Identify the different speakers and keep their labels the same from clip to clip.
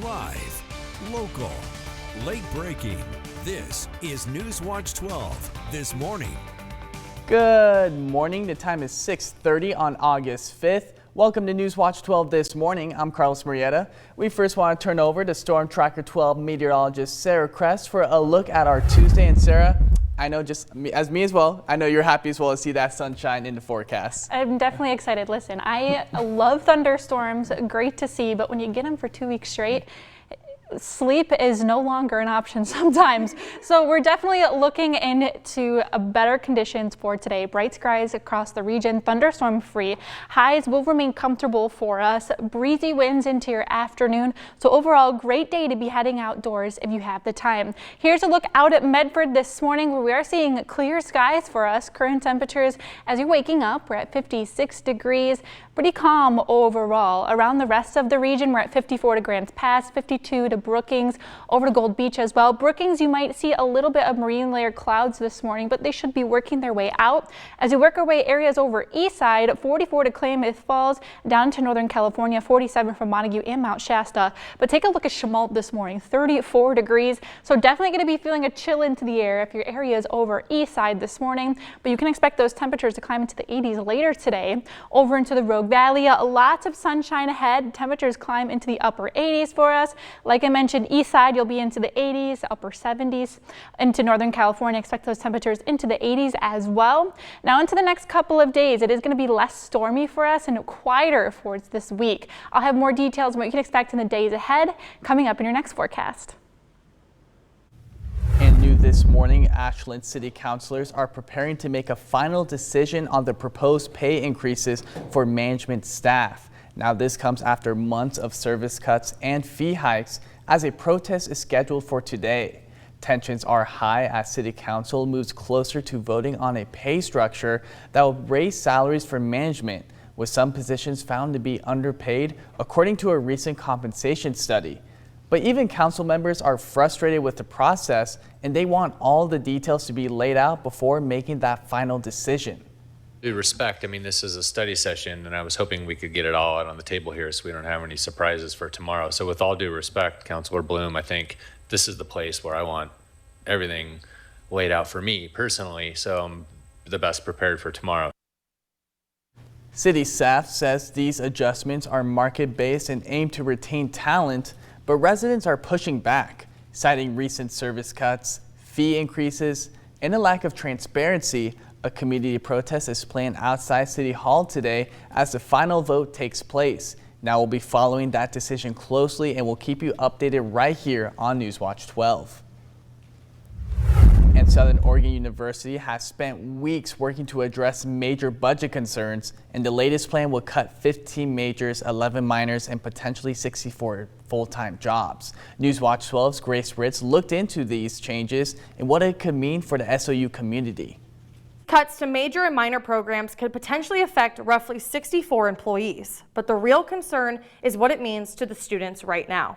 Speaker 1: Live, local, late breaking. This is Newswatch 12 this morning.
Speaker 2: Good morning. The time is 6:30 on August 5th. Welcome to Newswatch 12 this morning. I'm Carlos Murrieta. We first want to turn over to Storm Tracker 12 meteorologist Sarah Kress for a look at our Tuesday. And Sarah, I know just me as well, I know you're happy as well to see that sunshine in the forecast.
Speaker 3: I'm definitely excited. Listen, I love thunderstorms, great to see, but when you get them for 2 weeks straight, sleep is no longer an option sometimes. So we're definitely looking into better conditions for today. Bright skies across the region, thunderstorm free. Highs will remain comfortable for us. Breezy winds into your afternoon. So overall, great day to be heading outdoors if you have the time. Here's a look out at Medford this morning where we are seeing clear skies for us. Current temperatures as you're waking up, we're at 56 degrees. Pretty calm overall. Around the rest of the region, we're at 54 to Grants Pass, 52 to Brookings, over to Gold Beach as well. Brookings, you might see a little bit of marine layer clouds this morning, but they should be working their way out. As we work our way areas over east side, 44 to Klamath Falls, down to Northern California, 47 from Montague and Mount Shasta. But take a look at Chemult this morning, 34 degrees. So definitely going to be feeling a chill into the air if your area is over east side this morning. But you can expect those temperatures to climb into the 80s later today. Over into the Rogue Valley, lots of sunshine ahead. Temperatures climb into the upper 80s for us. Like I mentioned, east side you'll be into the 80s, upper 70s. Into Northern California, expect those temperatures into the 80s as well. Now into the next couple of days, it is going to be less stormy for us and quieter for this week. I'll have more details on what you can expect in the days ahead coming up in your next forecast.
Speaker 2: And new this morning, Ashlin city councilors are preparing to make a final decision on the proposed pay increases for management staff. Now this comes after months of service cuts and fee hikes as a protest is scheduled for today. Tensions are high as city council moves closer to voting on a pay structure that will raise salaries for management, with some positions found to be underpaid according to a recent compensation study. But even council members are frustrated with the process and they want all the details to be laid out before making that final decision.
Speaker 4: Due respect, I mean, this is a study session and I was hoping we could get it all out on the table here so we don't have any surprises for tomorrow. So with all due respect, Councilor Bloom, I think this is the place where I want everything laid out for me personally, so I'm the best prepared for tomorrow.
Speaker 2: City staff says these adjustments are market-based and aim to retain talent, but residents are pushing back, citing recent service cuts, fee increases, and a lack of transparency. A community protest is planned outside City Hall today as the final vote takes place. Now we'll be following that decision closely and we'll keep you updated right here on Newswatch 12. And Southern Oregon University has spent weeks working to address major budget concerns, and the latest plan will cut 15 majors, 11 minors, and potentially 64 full-time jobs. Newswatch 12's Grace Ritz looked into these changes and what it could mean for the SOU community.
Speaker 5: Cuts to major and minor programs could potentially affect roughly 64 employees, but the real concern is what it means to the students right now.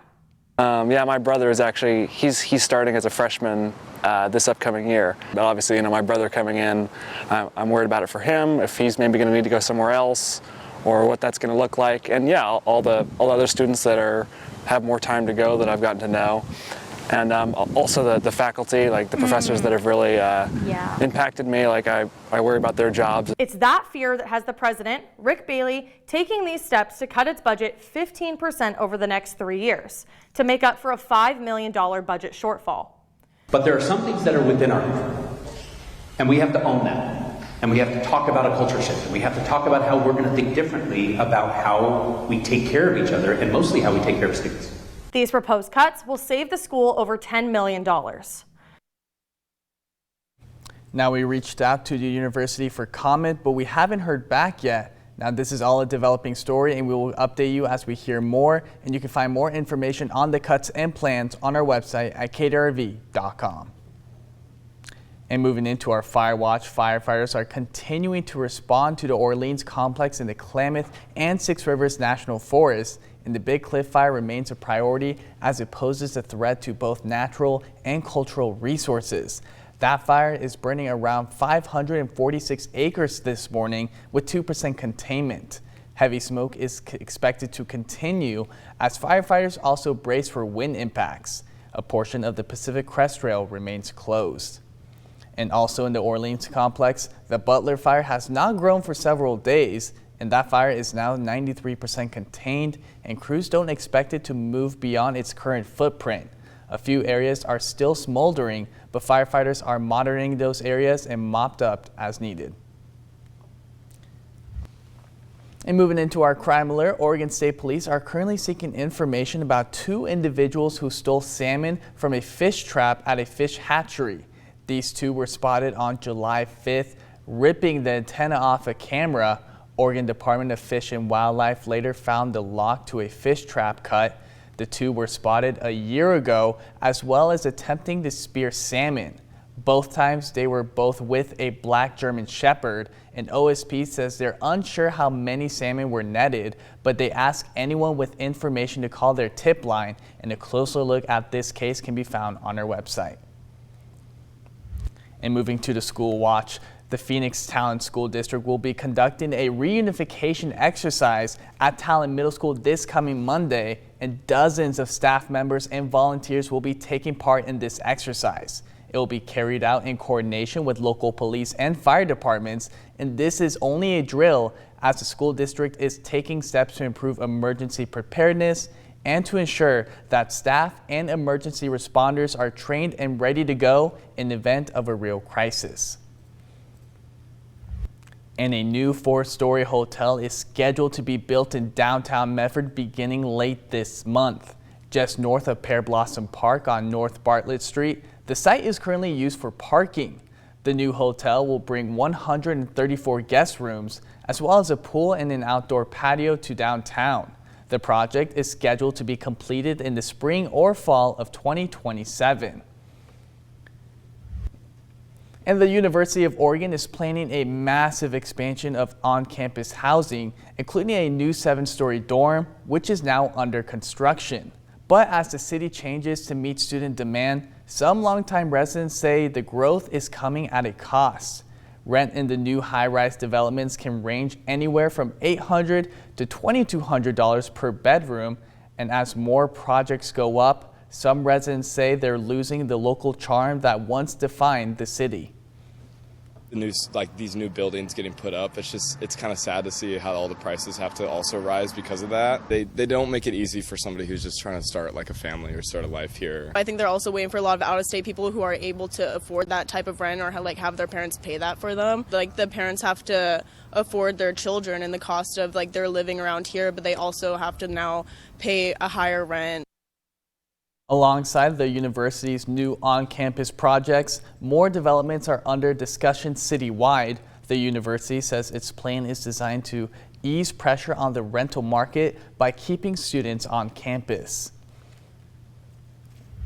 Speaker 6: Yeah, my brother is actually, he's starting as a freshman this upcoming year. But obviously, my brother coming in, I'm worried about it for him, if he's maybe going to need to go somewhere else or what that's going to look like. And yeah, all the other students that have more time to go that I've gotten to know. And also the faculty, like the professors that have really impacted me, like I worry about their jobs.
Speaker 5: It's that fear that has the president, Rick Bailey, taking these steps to cut its budget 15% over the next 3 years to make up for a $5 million budget shortfall.
Speaker 7: But there are some things that are within our control, and we have to own that. And we have to talk about a culture shift. And we have to talk about how we're going to think differently about how we take care of each other and mostly how we take care of students.
Speaker 5: These proposed cuts will save the school over $10 million.
Speaker 2: Now we reached out to the university for comment, but we haven't heard back yet. Now this is all a developing story and we will update you as we hear more, and you can find more information on the cuts and plans on our website at kwrv.com. And moving into our fire watch, firefighters are continuing to respond to the Orleans complex in the Klamath and Six Rivers National Forest. And the Big Cliff Fire remains a priority as it poses a threat to both natural and cultural resources. That fire is burning around 546 acres this morning with 2% containment. Heavy smoke is expected to continue as firefighters also brace for wind impacts. A portion of the Pacific Crest Trail remains closed. And also in the Orleans complex, the Butler fire has not grown for several days, and that fire is now 93% contained, and crews don't expect it to move beyond its current footprint. A few areas are still smoldering, but firefighters are monitoring those areas and mopped up as needed. And moving into our crime alert, Oregon State Police are currently seeking information about 2 individuals who stole salmon from a fish trap at a fish hatchery. These 2 were spotted on July 5th, ripping the antenna off a camera. Oregon Department of Fish and Wildlife later found the lock to a fish trap cut. The 2 were spotted a year ago, as well as attempting to spear salmon. Both times they were both with a black German Shepherd, and OSP says they're unsure how many salmon were netted, but they ask anyone with information to call their tip line, and a closer look at this case can be found on our website. And moving to the school watch, the Phoenix Talent School District will be conducting a reunification exercise at Talent Middle School this coming Monday, and dozens of staff members and volunteers will be taking part in this exercise. It will be carried out in coordination with local police and fire departments, and this is only a drill as the school district is taking steps to improve emergency preparedness and to ensure that staff and emergency responders are trained and ready to go in the event of a real crisis. And a new 4-story hotel is scheduled to be built in downtown Medford beginning late this month. Just north of Pear Blossom Park on North Bartlett Street, the site is currently used for parking. The new hotel will bring 134 guest rooms, as well as a pool and an outdoor patio to downtown. The project is scheduled to be completed in the spring or fall of 2027. And the University of Oregon is planning a massive expansion of on-campus housing, including a new 7-story dorm, which is now under construction. But as the city changes to meet student demand, some longtime residents say the growth is coming at a cost. Rent in the new high-rise developments can range anywhere from $800 to $2,200 per bedroom, and as more projects go up, some residents say they're losing the local charm that once defined the city.
Speaker 8: These new buildings getting put up, it's kind of sad to see how all the prices have to also rise because of that. They don't make it easy for somebody who's just trying to start like a family or start a life here.
Speaker 9: I think they're also waiting for a lot of out-of-state people who are able to afford that type of rent or have their parents pay that for them. Like the parents have to afford their children and the cost of their living around here, but they also have to now pay a higher rent.
Speaker 2: Alongside the university's new on-campus projects, more developments are under discussion citywide. The university says its plan is designed to ease pressure on the rental market by keeping students on campus.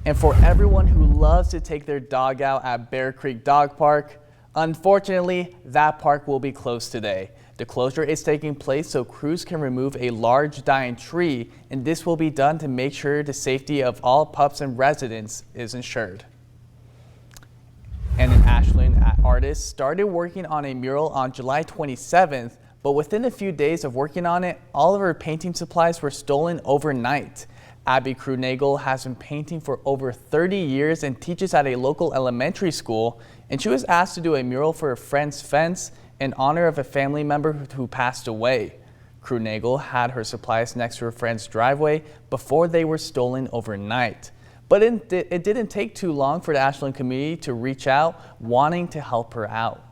Speaker 2: And for everyone who loves to take their dog out at Bear Creek Dog Park, unfortunately, that park will be closed today. The closure is taking place so crews can remove a large dying tree, and this will be done to make sure the safety of all pups and residents is ensured. And an Ashlin artist started working on a mural on July 27th, but within a few days of working on it, all of her painting supplies were stolen overnight. Abby Krunagel has been painting for over 30 years and teaches at a local elementary school, and she was asked to do a mural for a friend's fence in honor of a family member who passed away. Krunagel had her supplies next to her friend's driveway before they were stolen overnight. But it didn't take too long for the Ashlin community to reach out, wanting to help her out.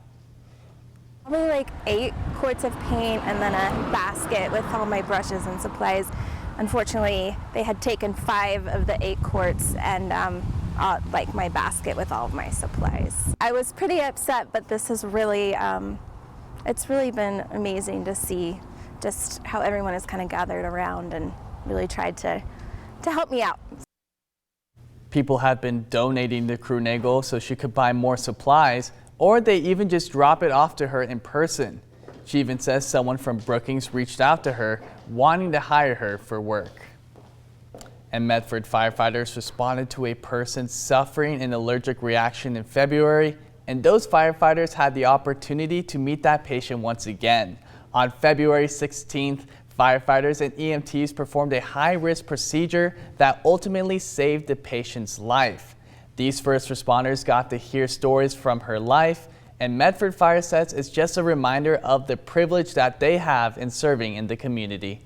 Speaker 10: Probably 8 quarts of paint and then a basket with all my brushes and supplies. Unfortunately, they had taken 5 of the 8 quarts and my basket with all of my supplies. I was pretty upset, but this has really, it's really been amazing to see just how everyone has kind of gathered around and really tried to help me out.
Speaker 2: People have been donating to Krunagel so she could buy more supplies, or they even just drop it off to her in person. She even says someone from Brookings reached out to her, wanting to hire her for work. And Medford firefighters responded to a person suffering an allergic reaction in February, and those firefighters had the opportunity to meet that patient once again. On February 16th, firefighters and EMTs performed a high-risk procedure that ultimately saved the patient's life. These first responders got to hear stories from her life, and Medford Fire says it's just a reminder of the privilege that they have in serving in the community.